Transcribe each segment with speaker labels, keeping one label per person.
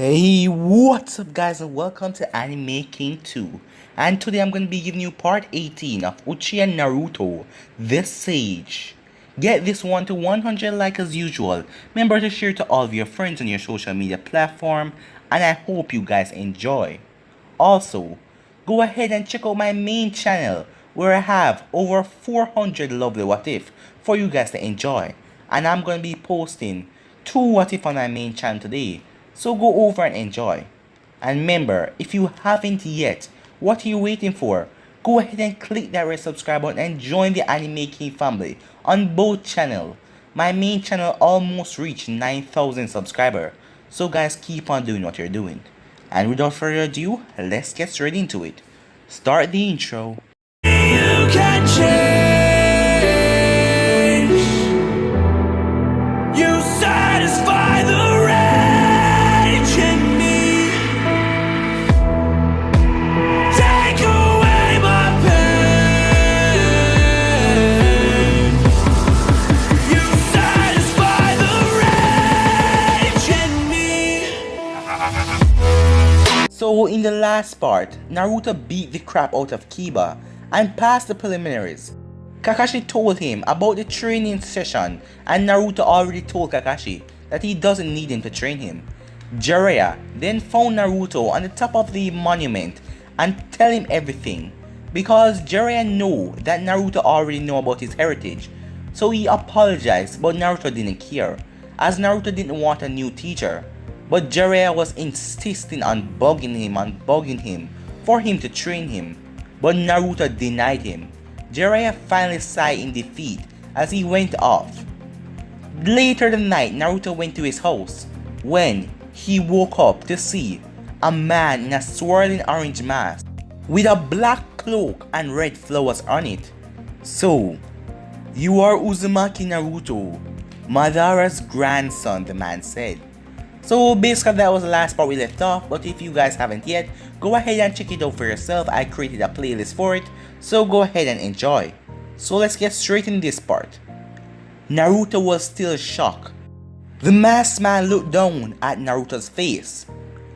Speaker 1: Hey, what's up guys, and welcome to Anime King 2. And today I'm going to be giving you part 18 of Uchiha Naruto, The Sage. Get this one to 100 like as usual. Remember to share to all of your friends on your social media platform, and I hope you guys enjoy. Also, go ahead and check out my main channel where I have over 400 lovely what if for you guys to enjoy. And I'm going to be posting 2 what if on my main channel today. So go over and enjoy. And remember, if you haven't yet, what are you waiting for? Go ahead and click that red subscribe button and join the Anime King family on both channels. My main channel almost reached 9,000 subscribers. So guys, keep on doing what you're doing. And without further ado, let's get straight into it. Start the intro.
Speaker 2: You can change. You satisfy the rage in me. Take away my pain. You satisfy the rage in me.
Speaker 1: So in the last part, Naruto beat the crap out of Kiba and passed the preliminaries. Kakashi told him about the training session, and Naruto already told Kakashi that he doesn't need him to train him. Jiraiya then found Naruto on the top of the monument and tell him everything, because Jiraiya knew that Naruto already know about his heritage. So he apologized, but Naruto didn't care, as Naruto didn't want a new teacher. But Jiraiya was insisting on bugging him for him to train him. But Naruto denied him. Jiraiya finally sighed in defeat as he went off. Later that night, Naruto went to his house when he woke up to see a man in a swirling orange mask with a black cloak and red flowers on it. "So, you are Uzumaki Naruto, Madara's grandson," the man said. So basically that was the last part we left off, but if you guys haven't yet, go ahead and check it out for yourself. I created a playlist for it, so go ahead and enjoy. So let's get straight in this part. Naruto was still shocked. The masked man looked down at Naruto's face.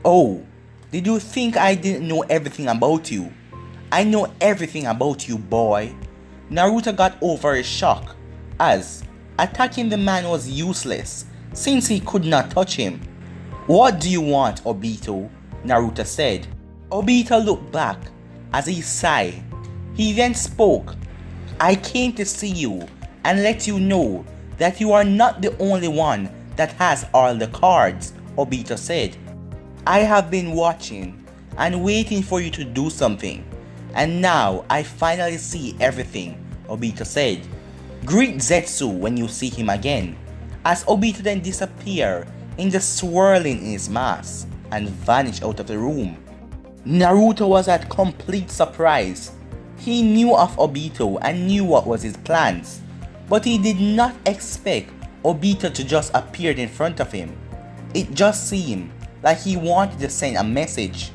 Speaker 1: "Oh, did you think I didn't know everything about you? I know everything about you, boy." Naruto got over his shock, as attacking the man was useless since he could not touch him. "What do you want, Obito?" Naruto said. Obito looked back as he sighed. He then spoke. "I came to see you and let you know that you are not the only one that has all the cards," Obito said. "I have been watching and waiting for you to do something, and now I finally see everything," Obito said. "Greet Zetsu when you see him again," as Obito then disappeared in the swirling in his mask and vanished out of the room. Naruto was at complete surprise. He knew of Obito and knew what was his plans, but he did not expect Obito to just appear in front of him. It just seemed like he wanted to send a message.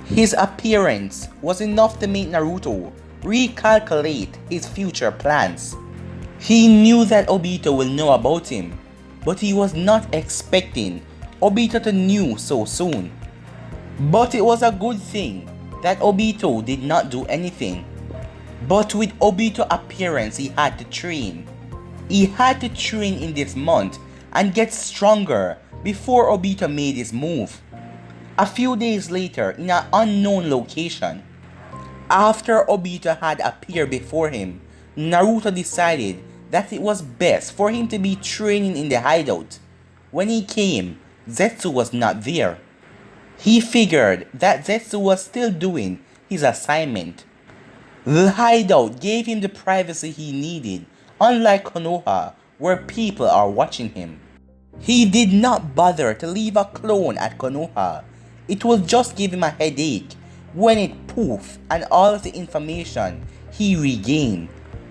Speaker 1: His appearance was enough to make Naruto recalculate his future plans. He knew that Obito will know about him, but he was not expecting Obito to know so soon. But it was a good thing that Obito did not do anything. But with Obito's appearance, he had to train. He had to train in this month and get stronger before Obito made his move. A few days later, in an unknown location, after Obito had appeared before him, Naruto decided that it was best for him to be training in the hideout. When he came, Zetsu was not there. He figured that Zetsu was still doing his assignment. The hideout gave him the privacy he needed, unlike Konoha, where people are watching him. He did not bother to leave a clone at Konoha. It will just give him a headache when it poofed and all of the information he regained.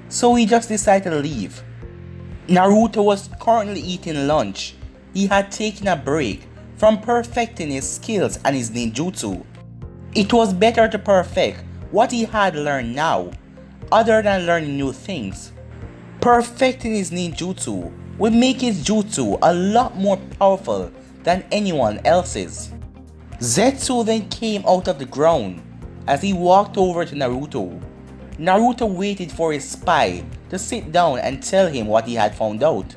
Speaker 1: So he just decided to leave. Naruto was currently eating lunch. He had taken a break from perfecting his skills and his ninjutsu. It was better to perfect what he had learned now, other than learning new things. Perfecting his ninjutsu would make his jutsu a lot more powerful than anyone else's. Zetsu then came out of the ground as he walked over to Naruto. Naruto waited for his spy to sit down and tell him what he had found out.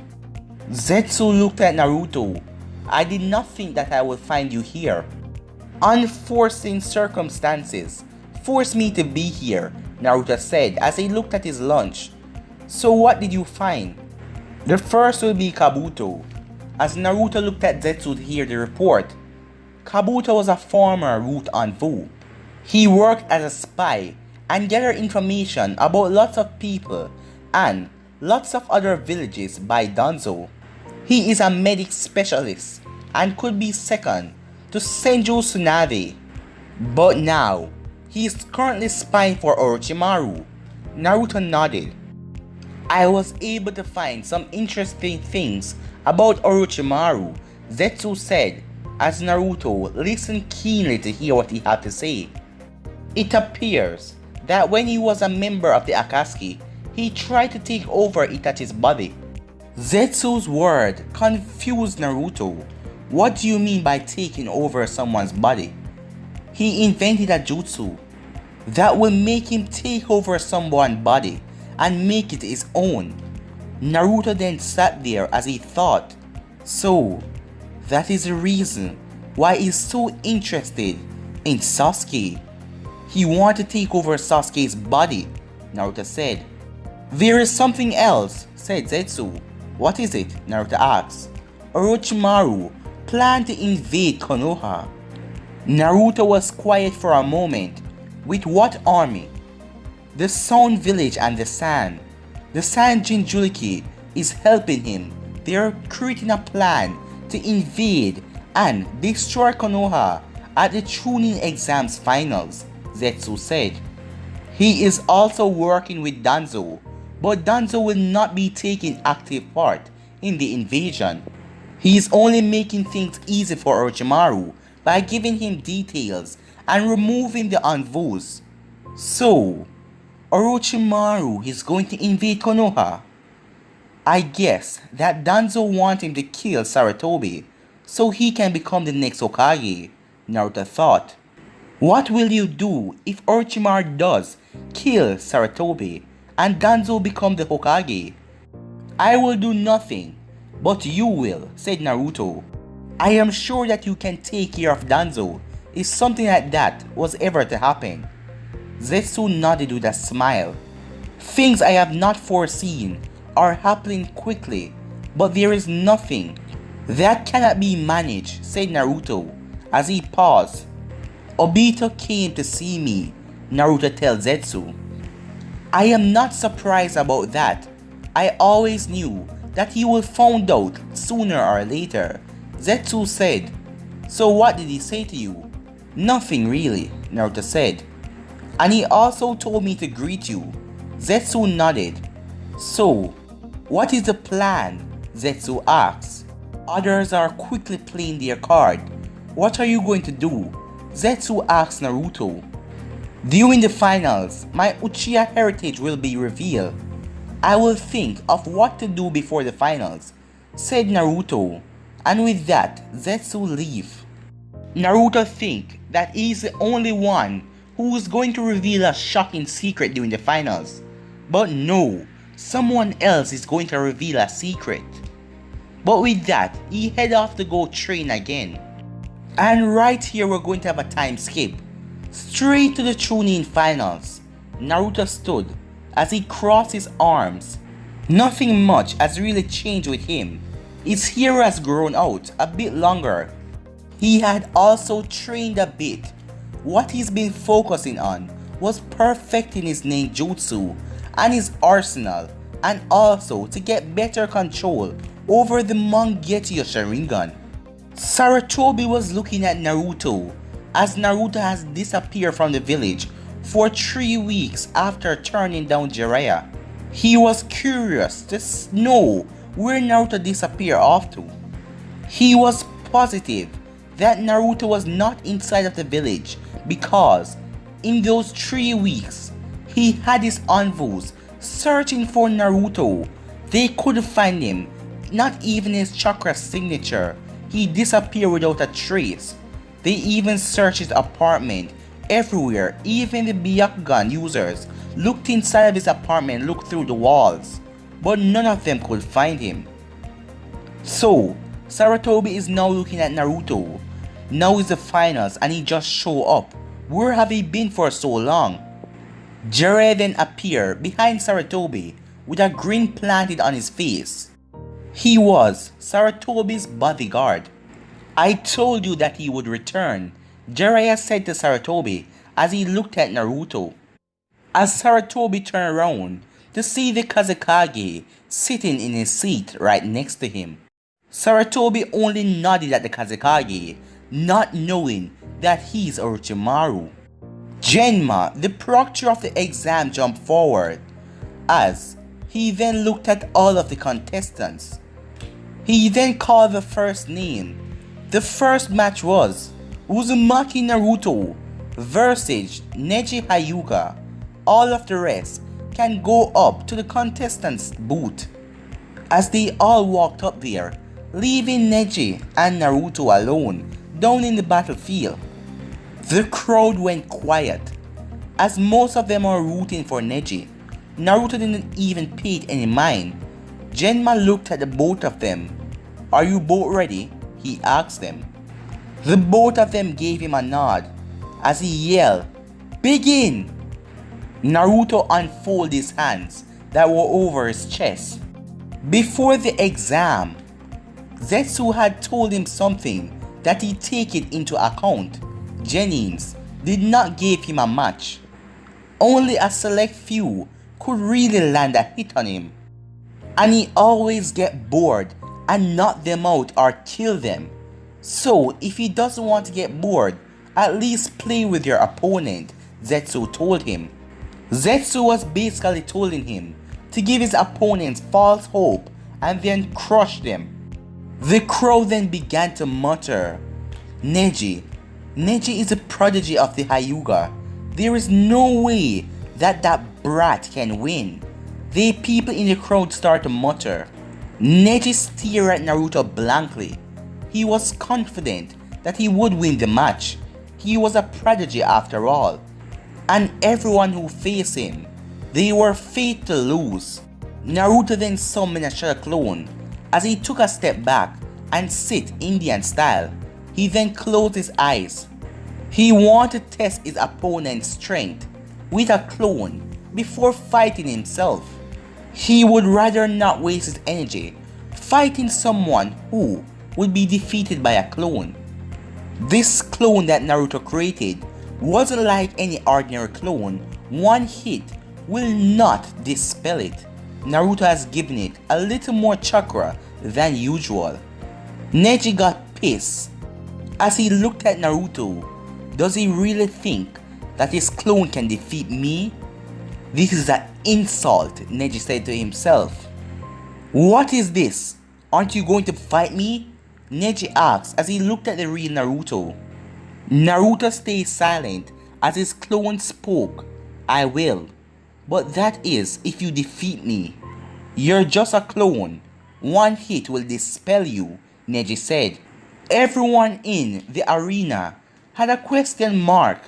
Speaker 1: Zetsu looked at Naruto. I did not think that I would find you here. Unforeseen circumstances forced me to be here, Naruto said as he looked at his lunch. So what did you find? The first will be Kabuto. As Naruto looked at Zetsu to hear the report, Kabuto was a former root Anvu. He worked as a spy and gathered information about lots of people and lots of other villages by Danzo. He is a medic specialist and could be second to Senju Tsunade. But now, he is currently spying for Orochimaru. Naruto nodded. I was able to find some interesting things about Orochimaru, Zetsu said as Naruto listened keenly to hear what he had to say. It appears that when he was a member of the Akatsuki, he tried to take over Itachi's body. Zetsu's word confused Naruto. What do you mean by taking over someone's body? He invented a jutsu that will make him take over someone's body and make it his own. Naruto then sat there as he thought. So, that is the reason why he's so interested in Sasuke. He wanted to take over Sasuke's body, Naruto said. There is something else, said Zetsu. What is it? Naruto asked. Orochimaru planned to invade Konoha. Naruto was quiet for a moment. With what army? The Sound Village and the Sand. The Sand Jinchuriki is helping him. They are creating a plan to invade and destroy Konoha at the Chunin exams finals, Zetsu said. He is also working with Danzo, but Danzo will not be taking active part in the invasion. He is only making things easy for Orochimaru by giving him details and removing the Anvus. So, Orochimaru is going to invade Konoha. I guess that Danzo wants him to kill Sarutobi so he can become the next Hokage, Naruto thought. What will you do if Orochimaru does kill Sarutobi and Danzo become the Hokage? I will do nothing, but you will, said Naruto. I am sure that you can take care of Danzo if something like that was ever to happen. Zetsu nodded with a smile. Things I have not foreseen are happening quickly, but there is nothing that cannot be managed, said Naruto as he paused. Obito came to see me, Naruto tells Zetsu. I am not surprised about that. I always knew that he would find out sooner or later, Zetsu said. So what did he say to you? Nothing really, Naruto said. And he also told me to greet you. Zetsu nodded. So, what is the plan? Zetsu asked. Others are quickly playing their card. What are you going to do? Zetsu asked Naruto. During the finals, my Uchiha heritage will be revealed. I will think of what to do before the finals, said Naruto. And with that, Zetsu leave. Naruto think that he is the only one who is going to reveal a shocking secret during the finals. But no, someone else is going to reveal a secret. But with that, he head off to go train again. And right here we're going to have a time skip. Straight to the Chunin finals. Naruto stood as he crossed his arms. Nothing much has really changed with him. His hair has grown out a bit longer. He had also trained a bit. What he's been focusing on was perfecting his ninjutsu and his arsenal, and also to get better control over the Mangekyou Sharingan. Sarutobi was looking at Naruto as Naruto has disappeared from the village for 3 weeks after turning down Jiraiya. He was curious to know where Naruto disappeared off to. He was positive that Naruto was not inside of the village because in those 3 weeks he had his envoys searching for Naruto. They couldn't find him, not even his chakra signature. He disappeared without a trace. They even searched his apartment everywhere. Even the Byakugan users looked inside of his apartment, looked through the walls, but none of them could find him. So, Sarutobi is now looking at Naruto. Now is the finals and he just show up. Where have he been for so long? Jiraiya then appeared behind Sarutobi with a grin planted on his face. He was Sarutobi's bodyguard. I told you that he would return, Jiraiya said to Sarutobi as he looked at Naruto. As Sarutobi turned around to see the Kazekage sitting in his seat right next to him. Sarutobi only nodded at the Kazekage, not knowing that he's Orochimaru. Genma, the proctor of the exam, jumped forward as he then looked at all of the contestants. He then called the first name. The first match was Uzumaki Naruto versus Neji Hyuga. All of the rest can go up to the contestants' booth. As they all walked up there, leaving Neji and Naruto alone down in the battlefield. The crowd went quiet as most of them were rooting for Neji. Naruto didn't even pay it any mind. Genma looked at the both of them. Are you both ready? He asked them. The both of them gave him a nod as he yelled, "Begin!" Naruto unfolded his hands that were over his chest. Before the exam, Zetsu had told him something that he'd take it into account. Jennings did not give him a match. Only a select few could really land a hit on him. And he always get bored and knock them out or kill them. So if he doesn't want to get bored, at least play with your opponent, Zetsu told him. Zetsu was basically telling him to give his opponents false hope and then crush them. The crowd then began to mutter, Neji is a prodigy of the Hyuga. There is no way that brat can win. The people in the crowd start to mutter. Neji stared at Naruto blankly. He was confident that he would win the match. He was a prodigy after all. And everyone who faced him, they were fated to lose. Naruto then summoned a shadow clone as he took a step back and sit Indian style. He then closed his eyes. He wanted to test his opponent's strength with a clone before fighting himself. He would rather not waste his energy fighting someone who would be defeated by a clone. This clone that Naruto created wasn't like any ordinary clone. One hit will not dispel it. Naruto has given it a little more chakra than usual. Neji got pissed as he looked at Naruto. Does he really think that his clone can defeat me? This is an insult, Neji said to himself. What is this? Aren't you going to fight me? Neji asked as he looked at the real Naruto. Naruto stayed silent as his clone spoke. I will, but that is if you defeat me. You're just a clone. One hit will dispel you, Neji said. Everyone in the arena had a question mark.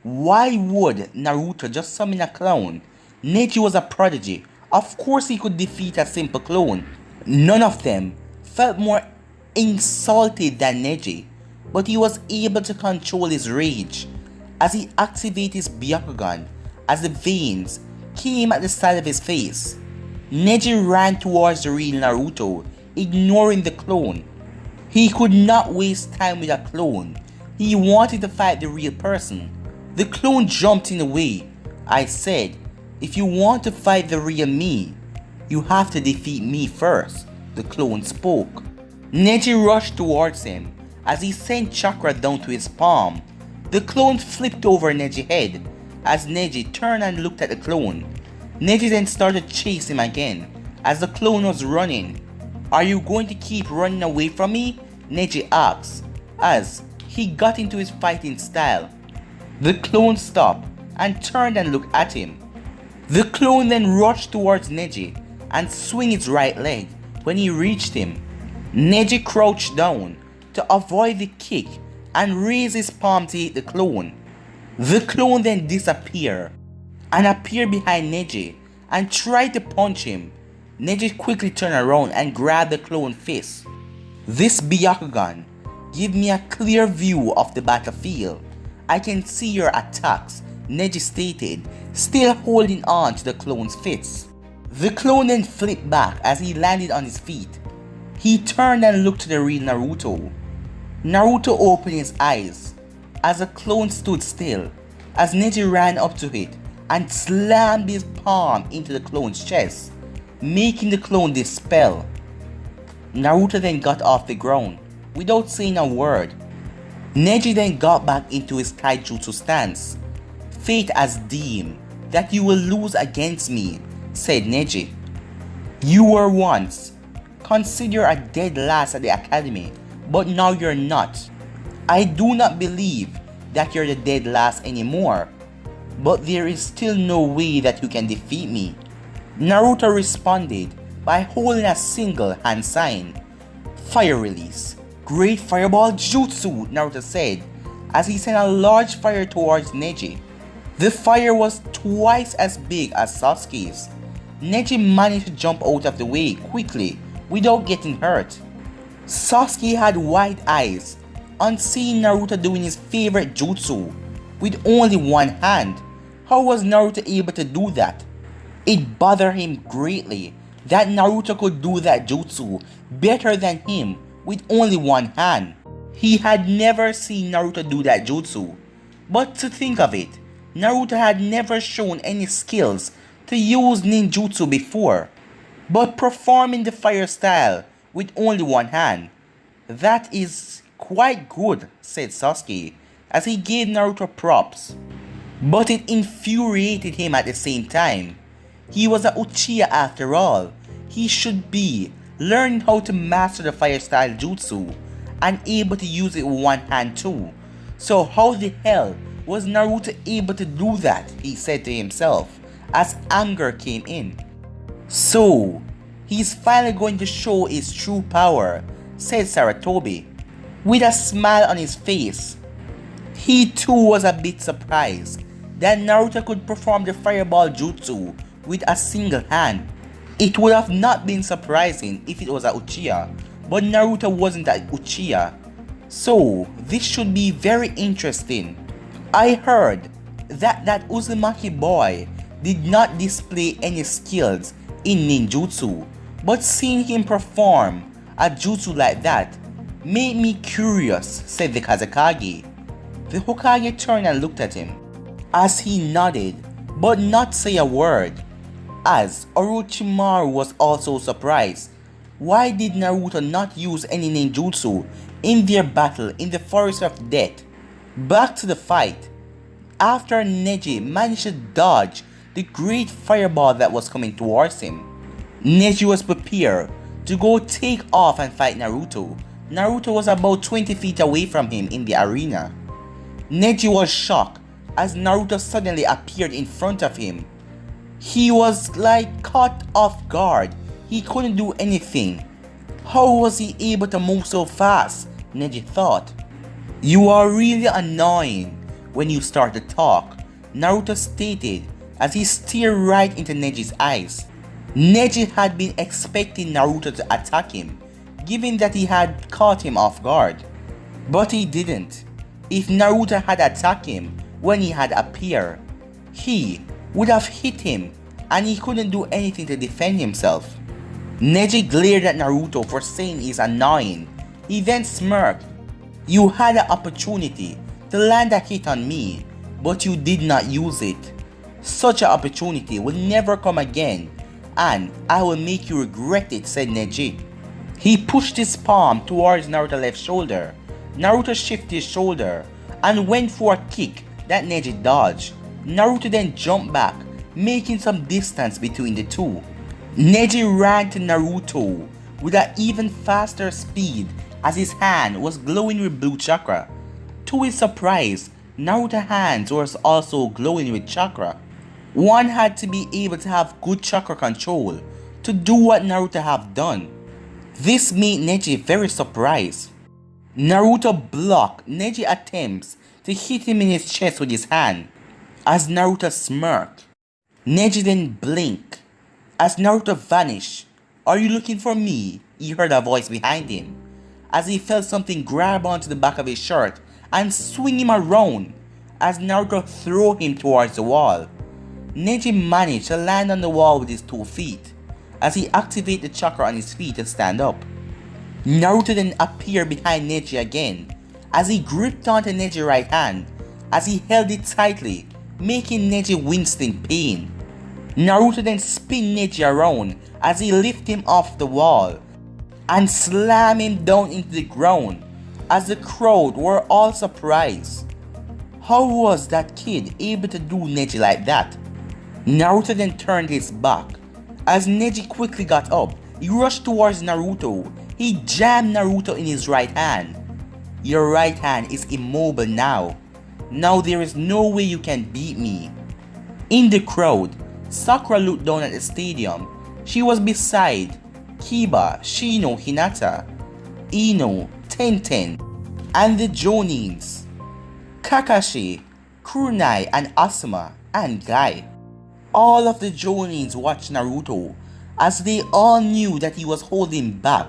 Speaker 1: Why would Naruto just summon a clone? Neji was a prodigy. Of course he could defeat a simple clone. None of them felt more insulted than Neji, but he was able to control his rage as he activated his Byakugan as the veins came at the side of his face. Neji ran towards the real Naruto, ignoring the clone. He could not waste time with a clone. He wanted to fight the real person. The clone jumped in the way. I said, if you want to fight the real me, you have to defeat me first, the clone spoke. Neji rushed towards him as he sent chakra down to his palm. The clone flipped over Neji's head as Neji turned and looked at the clone. Neji then started chasing him again as the clone was running. Are you going to keep running away from me? Neji asked as he got into his fighting style. The clone stopped and turned and looked at him. The clone then rushed towards Neji and swung his right leg. When he reached him, Neji crouched down to avoid the kick and raised his palm to hit the clone. The clone then disappeared and appeared behind Neji and tried to punch him. Neji quickly turned around and grabbed the clone fist. This Byakugan give me a clear view of the battlefield. I can see your attacks, Neji stated, still holding on to the clone's fist. The clone then flipped back as he landed on his feet. He turned and looked to the real Naruto. Naruto opened his eyes as the clone stood still as Neji ran up to it and slammed his palm into the clone's chest, making the clone dispel. Naruto then got off the ground without saying a word. Neji then got back into his taijutsu stance. Fate has deemed that you will lose against me, said Neji. You were once considered a dead last at the academy, but now you're not. I do not believe that you're the dead last anymore, but there is still no way that you can defeat me. Naruto responded by holding a single hand sign. Fire release. Great fireball jutsu, Naruto said as he sent a large fire towards Neji. The fire was twice as big as Sasuke's. Neji managed to jump out of the way quickly without getting hurt. Sasuke had wide eyes on seeing Naruto doing his favorite jutsu with only one hand. How was Naruto able to do that? It bothered him greatly that Naruto could do that jutsu better than him with only one hand. He had never seen Naruto do that jutsu. But to think of it, Naruto had never shown any skills to use ninjutsu before, but performing the fire style with only one hand. That is quite good, said Sasuke as he gave Naruto props. But it infuriated him at the same time. He was a Uchiha after all. He should be learning how to master the fire style jutsu and able to use it with one hand too. So how the hell was Naruto able to do that, he said to himself as anger came in. So he's finally going to show his true power, said Saratobi with a smile on his face. He too was a bit surprised that Naruto could perform the fireball jutsu with a single hand. It would have not been surprising if it was a Uchiha, but Naruto wasn't a Uchiha. So this should be very interesting. I heard that Uzumaki boy did not display any skills in ninjutsu, but seeing him perform a jutsu like that made me curious, said the Kazekage. The Hokage turned and looked at him as he nodded but not say a word. As Orochimaru was also surprised. Why did Naruto not use any ninjutsu in their battle in the Forest of Death? Back to the fight. After Neji managed to dodge the great fireball that was coming towards him, Neji was prepared to go take off and fight Naruto. Naruto was about 20 feet away from him in the arena. Neji was shocked as Naruto suddenly appeared in front of him. He was like caught off guard. He couldn't do anything. How was he able to move so fast? Neji thought. You are really annoying when you start to talk, Naruto stated as he stared right into Neji's eyes. Neji had been expecting Naruto to attack him, given that he had caught him off guard. But he didn't. If Naruto had attacked him when he had appeared, he would have hit him and he couldn't do anything to defend himself. Neji glared at Naruto for saying he's annoying. He then smirked. You had an opportunity to land a hit on me, but you did not use it. Such an opportunity will never come again, and I will make you regret it, said Neji. He pushed his palm towards Naruto's left shoulder. Naruto shifted his shoulder and went for a kick that Neji dodged. Naruto then jumped back, making some distance between the two. Neji ran to Naruto with an even faster speed as his hand was glowing with blue chakra. To his surprise, Naruto's hands was also glowing with chakra. One had to be able to have good chakra control to do what Naruto have done. This made Neji very surprised. Naruto blocked Neji attempts to hit him in his chest with his hand. As Naruto smirked, Neji then blinked. As Naruto vanished, "Are you looking for me?" he heard a voice behind him. As he felt something grab onto the back of his shirt and swing him around, as Naruto threw him towards the wall. Neji managed to land on the wall with his 2 feet, as he activated the chakra on his feet to stand up. Naruto then appeared behind Neji again, as he gripped onto Neji's right hand, as he held it tightly, making Neji wince in pain. Naruto then spun Neji around as he lifted him off the wall and slammed him down into the ground, as the crowd were all surprised. How was that kid able to do Neji like that? Naruto then turned his back. As Neji quickly got up, he rushed towards Naruto. He jammed Naruto in his right hand. "Your right hand is immobile now. Now there is no way you can beat me." In the crowd, Sakura looked down at the stadium. She was beside Kiba, Shino, Hinata, Ino, Tenten, and the Jonins, Kakashi, Kunai, and Asuma, and Guy. All of the Jonins watched Naruto, as they all knew that he was holding back.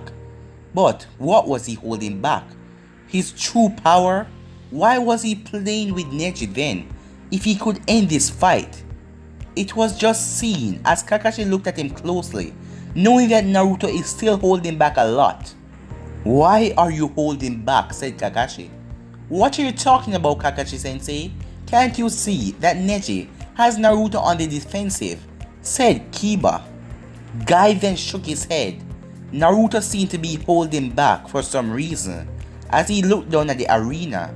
Speaker 1: But what was he holding back? His true power? Why was he playing with Neji then, if he could end this fight? It was just seen as Kakashi looked at him closely, knowing that Naruto is still holding back a lot. "Why are you holding back?" said Kakashi. "What are you talking about, Kakashi-sensei? Can't you see that Neji has Naruto on the defensive?" said Kiba. Guy then shook his head. Naruto seemed to be holding back for some reason, as he looked down at the arena.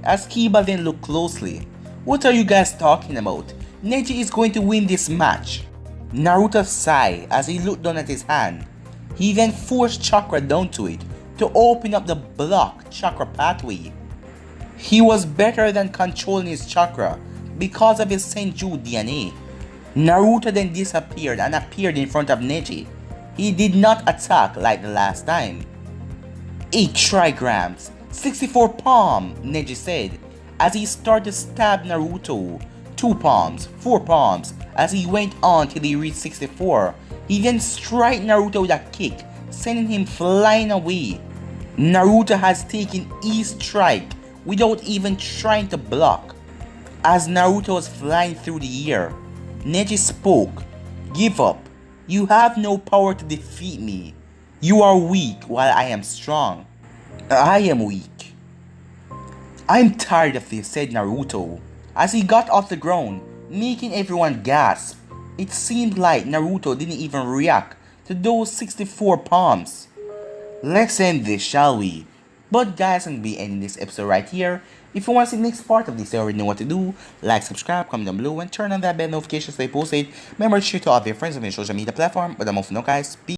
Speaker 1: As Kiba then looked closely, "What are you guys talking about? Neji is going to win this match." Naruto sighed as he looked down at his hand. He then forced chakra down to it to open up the blocked chakra pathway. He was better than controlling his chakra because of his Senju DNA. Naruto then disappeared and appeared in front of Neji. He did not attack like the last time. 8 trigrams, 64 palm, Neji said, as he started to stab Naruto. 2 palms, 4 palms, as he went on till he reached 64. He then struck Naruto with a kick, sending him flying away. Naruto has taken each strike without even trying to block. As Naruto was flying through the air, Neji spoke. "Give up. You have no power to defeat me. You are weak while I am strong." "I am weak." "I'm tired of this," said Naruto, as he got off the ground, making everyone gasp. It seemed like Naruto didn't even react to those 64 palms. Let's end this, shall we? But guys, I'm going to be ending this episode right here. If you want to see the next part of this, you already know what to do. Like, subscribe, comment down below, and turn on that bell notification so they post it. Remember to share to all of your friends on your social media platform. But I'm off now, guys. Peace.